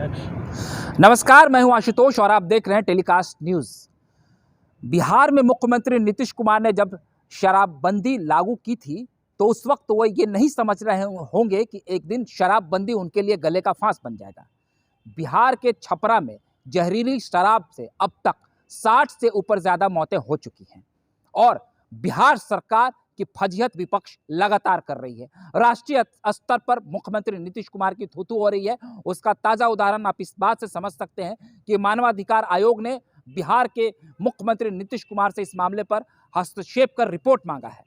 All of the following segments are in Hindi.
नमस्कार, मैं हूं आशुतोष और आप देख रहे हैं टेलीकास्ट न्यूज। बिहार में मुख्यमंत्री नीतीश कुमार ने जब शराबबंदी लागू की थी तो उस वक्त वो ये नहीं समझ रहे होंगे कि एक दिन शराबबंदी उनके लिए गले का फांस बन जाएगा। बिहार के छपरा में जहरीली शराब से अब तक 60 से ऊपर ज्यादा मौतें हो चुकी हैं और बिहार सरकार की फजीहत विपक्ष लगातार कर रही है। राष्ट्रीय स्तर पर मुख्यमंत्री नीतीश कुमार की थूथू हो रही है। उसका ताजा उदाहरण आप इस बात से समझ सकते हैं कि मानवाधिकार आयोग ने बिहार के मुख्यमंत्री नीतीश कुमार से इस मामले पर हस्तक्षेप कर रिपोर्ट मांगा है।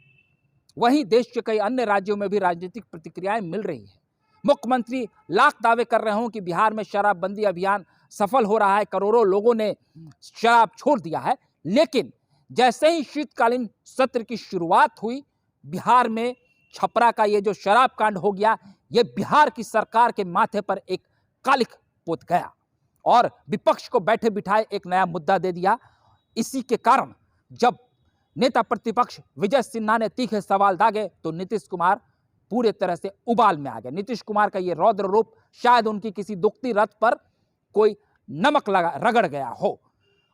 वहीं देश के कई अन्य राज्यों में भी राजनीतिक प्रतिक्रियाएं मिल रही है। मुख्यमंत्री लाख दावे कर रहे हों कि बिहार में शराबबंदी अभियान सफल हो रहा है, करोड़ों लोगों ने शराब छोड़ दिया है, लेकिन जैसे ही शीतकालीन सत्र की शुरुआत हुई, बिहार में छपरा का ये जो शराब कांड हो गया, ये बिहार की सरकार के माथे पर एक कालिख पोत गया और विपक्ष को बैठे बिठाए एक नया मुद्दा दे दिया। इसी के कारण जब नेता प्रतिपक्ष विजय सिन्हा ने तीखे सवाल दागे तो नीतीश कुमार पूरे तरह से उबाल में आ गए। नीतीश कुमार का ये रौद्र रूप शायद उनकी किसी दुखती रथ पर कोई नमक रगड़ गया हो।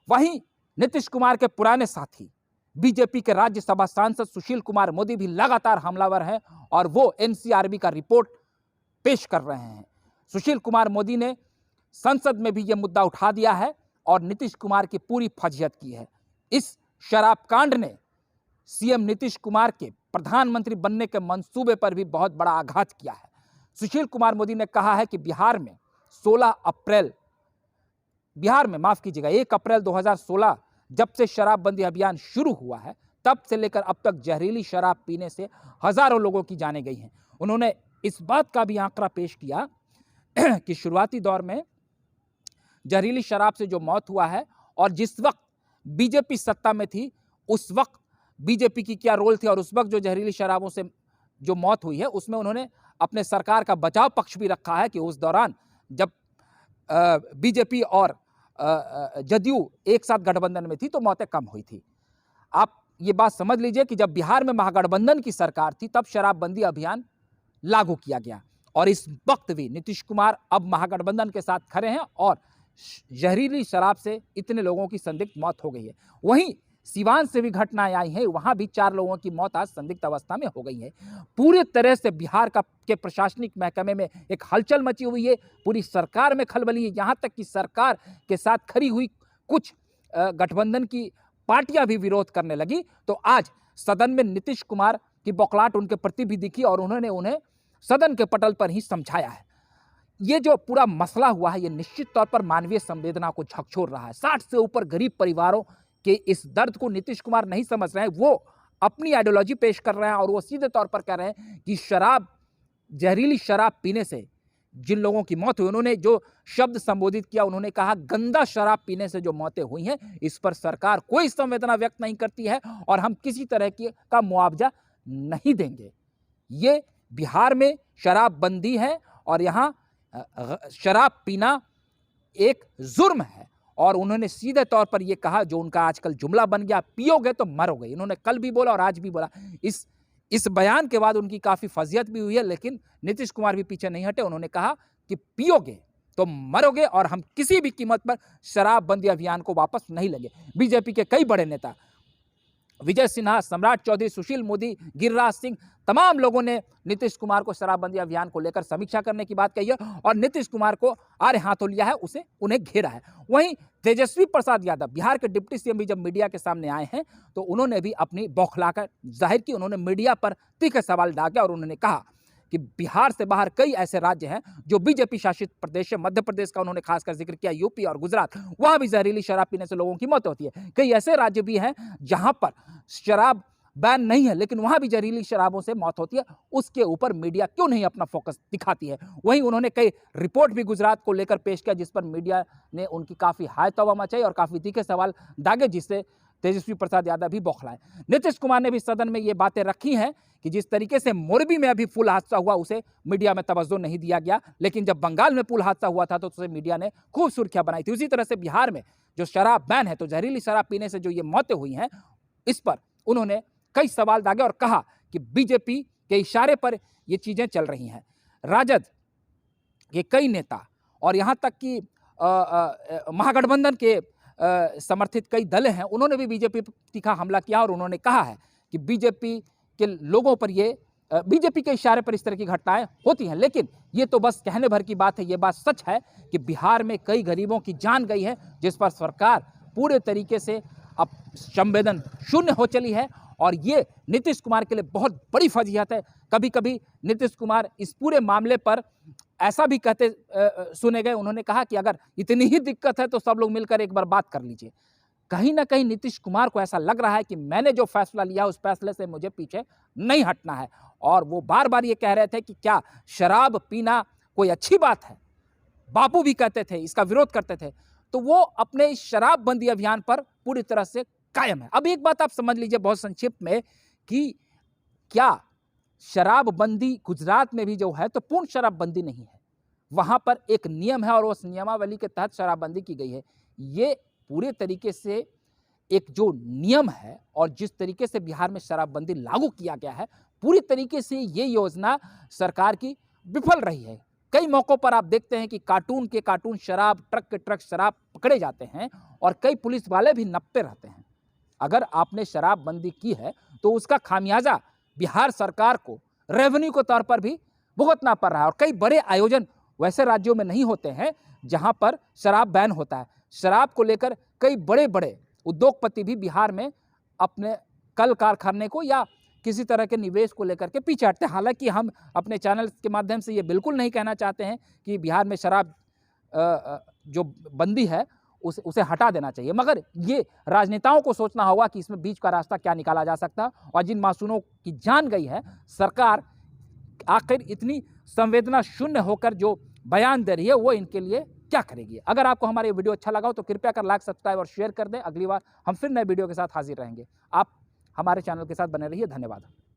वहीं नीतीश कुमार के पुराने साथी बीजेपी के राज्यसभा सांसद सुशील कुमार मोदी भी लगातार हमलावर हैं और वो एनसीआरबी का रिपोर्ट पेश कर रहे हैं। सुशील कुमार मोदी ने संसद में भी यह मुद्दा उठा दिया है और नीतीश कुमार की पूरी फजीहत की है। इस शराब कांड ने सीएम नीतीश कुमार के प्रधानमंत्री बनने के मंसूबे पर भी बहुत बड़ा आघात किया है। सुशील कुमार मोदी ने कहा है कि बिहार में 1 अप्रैल 2016 जब से शराबबंदी अभियान शुरू हुआ है, तब से लेकर अब तक जहरीली शराब पीने से हजारों लोगों की जानें गई हैं। उन्होंने इस बात का भी आंकड़ा पेश किया कि शुरुआती दौर में जहरीली शराब से जो मौत हुआ है और जिस वक्त बीजेपी सत्ता में थी उस वक्त बीजेपी की क्या रोल थी और उस वक्त जो जहरीली शराबों से जो मौत हुई है उसमें उन्होंने अपने सरकार का बचाव पक्ष भी रखा है कि उस दौरान जब बीजेपी और जदयू एक साथ गठबंधन में थी तो मौतें कम हुई थी। आप ये बात समझ लीजिए कि जब बिहार में महागठबंधन की सरकार थी तब शराबबंदी अभियान लागू किया गया और इस वक्त भी नीतीश कुमार अब महागठबंधन के साथ खड़े हैं और जहरीली शराब से इतने लोगों की संदिग्ध मौत हो गई है। वहीं सिवान से भी घटनाएं आई हैं, वहां भी 4 लोगों की मौत आज संदिग्ध अवस्था में हो गई है। पूरी तरह से बिहार के प्रशासनिक महकमे में एक हलचल मची हुई है, पूरी सरकार में खलबली है। यहां तक कि सरकार के साथ खड़ी हुई कुछ गठबंधन की पार्टियां भी विरोध करने लगी। तो आज सदन में नीतीश कुमार की बौखलाहट उनके प्रति भी दिखी और उन्होंने उन्हें सदन के पटल पर ही समझाया है। ये जो पूरा मसला हुआ है ये निश्चित तौर पर मानवीय संवेदना को झकझोर रहा है। 60 से ऊपर गरीब परिवारों के इस दर्द को नीतीश कुमार नहीं समझ रहे हैं। वो अपनी आइडियोलॉजी पेश कर रहे हैं और वो सीधे तौर पर कह रहे हैं कि जहरीली शराब पीने से जिन लोगों की मौत हुई, उन्होंने जो शब्द संबोधित किया, उन्होंने कहा गंदा शराब पीने से जो मौतें हुई हैं इस पर सरकार कोई संवेदना व्यक्त नहीं करती है और हम किसी तरह का मुआवजा नहीं देंगे। ये बिहार में शराबबंदी है और यहाँ शराब पीना एक जुर्म है और उन्होंने सीधे तौर पर यह कहा जो उनका आजकल जुमला बन गया, पियोगे तो मरोगे। इन्होंने कल भी बोला और आज भी बोला। इस बयान के बाद उनकी काफी फजीहत भी हुई है, लेकिन नीतीश कुमार भी पीछे नहीं हटे। उन्होंने कहा कि पियोगे तो मरोगे और हम किसी भी कीमत पर शराबबंदी अभियान को वापस नहीं लेंगे। बीजेपी के कई बड़े नेता विजय सिन्हा, सम्राट चौधरी, सुशील मोदी, गिरिराज सिंह, तमाम लोगों ने नीतीश कुमार को शराबबंदी अभियान को लेकर समीक्षा करने की बात कही है और नीतीश कुमार को आड़े हाथों लिया है, उन्हें घेरा है। वहीं तेजस्वी प्रसाद यादव, बिहार के डिप्टी सीएम, भी जब मीडिया के सामने आए हैं तो उन्होंने भी अपनी बौखलाहट जाहिर की। उन्होंने मीडिया पर तीखे सवाल डाले और उन्होंने कहा कि बिहार से बाहर कई ऐसे राज्य हैं जो बीजेपी शासित प्रदेश है। मध्य प्रदेश का उन्होंने खासकर जिक्र किया, यूपी और गुजरात, वहां भी जहरीली शराब पीने से लोगों की मौत होती है। कई ऐसे राज्य भी हैं जहां पर शराब बैन नहीं है लेकिन वहां भी जहरीली शराबों से मौत होती है। उसके ऊपर मीडिया क्यों नहीं अपना फोकस दिखाती है? वहीं उन्होंने कई रिपोर्ट भी गुजरात को लेकर पेश किया जिस पर मीडिया ने उनकी काफी हाय तौबा मचाई और काफी तीखे सवाल दागे, जिससे तेजस्वी प्रसाद यादव भी बौखलाए। नीतीश कुमार ने भी सदन में ये बातें रखी हैं कि जिस तरीके से मोरबी में अभी पुल हादसा हुआ उसे मीडिया में तवज्जो नहीं दिया गया, लेकिन जब बंगाल में पुल हादसा हुआ था तो उसे मीडिया ने खूब सुर्खियां बनाई थी। उसी तरह से बिहार में जो शराब बैन है, तो जहरीली शराब पीने से जो ये मौतें हुई हैं, इस पर उन्होंने कई सवाल दागे और कहा कि बीजेपी के इशारे पर ये चीजें चल रही हैं। राजद के कई नेता और यहाँ तक कि महागठबंधन के समर्थित कई दल हैं, उन्होंने भी बीजेपी पर तीखा हमला किया और उन्होंने कहा है कि बीजेपी के लोगों पर ये बीजेपी के इशारे पर इस तरह की घटनाएं होती हैं। लेकिन ये तो बस कहने भर की बात है। ये बात सच है कि बिहार में कई गरीबों की जान गई है, जिस पर सरकार पूरे तरीके से अब संवेदन शून्य हो चली है। और ये नीतीश कुमार के लिए बहुत बड़ी फजीहत है। कभी कभी नीतीश कुमार इस पूरे मामले पर ऐसा भी कहते सुने गए, उन्होंने कहा कि अगर इतनी ही दिक्कत है तो सब लोग मिलकर एक बार बात कर लीजिए। कहीं ना कहीं नीतीश कुमार को ऐसा लग रहा है कि मैंने जो फैसला लिया उस फैसले से मुझे पीछे नहीं हटना है। और वो बार बार ये कह रहे थे कि क्या शराब पीना कोई अच्छी बात है। बापू भी कहते थे, इसका विरोध करते थे। तो वो अपने इस शराबबंदी अभियान पर पूरी तरह से कायम है। अब एक बात आप समझ लीजिए बहुत संक्षिप्त में कि क्या शराबबंदी गुजरात में भी जो है तो पूर्ण शराबबंदी नहीं है, वहां पर एक नियम है और उस नियमावली के तहत शराबबंदी की गई है। ये पूरे तरीके से एक जो नियम है और जिस तरीके से बिहार में शराबबंदी लागू किया गया है, पूरी तरीके से ये योजना सरकार की विफल रही है। कई मौकों पर आप देखते हैं कि कार्टून के कार्टून शराब, ट्रक के ट्रक शराब पकड़े जाते हैं और कई पुलिस वाले भी नपते रहते हैं। अगर आपने शराबबंदी की है तो उसका खामियाजा बिहार सरकार को रेवेन्यू के तौर पर भी भुगतना पड़ रहा है। और कई बड़े आयोजन वैसे राज्यों में नहीं होते हैं जहां पर शराब बैन होता है। शराब को लेकर कई बड़े बड़े उद्योगपति भी बिहार में अपने कल कारखाने को या किसी तरह के निवेश को लेकर के पीछे हटते हैं। हालांकि हम अपने चैनल के माध्यम से ये बिल्कुल नहीं कहना चाहते हैं कि बिहार में शराब जो बंदी है उसे हटा देना चाहिए, मगर ये राजनेताओं को सोचना होगा कि इसमें बीच का रास्ता क्या निकाला जा सकता है। और जिन मासूमों की जान गई है, सरकार आखिर इतनी संवेदना शून्य होकर जो बयान दे रही है वो इनके लिए क्या करेगी। अगर आपको हमारा ये वीडियो अच्छा लगा हो तो कृपया कर लाइक, सब्सक्राइब और शेयर कर दें। अगली बार हम फिर नए वीडियो के साथ हाजिर रहेंगे। आप हमारे चैनल के साथ बने रहिए। धन्यवाद।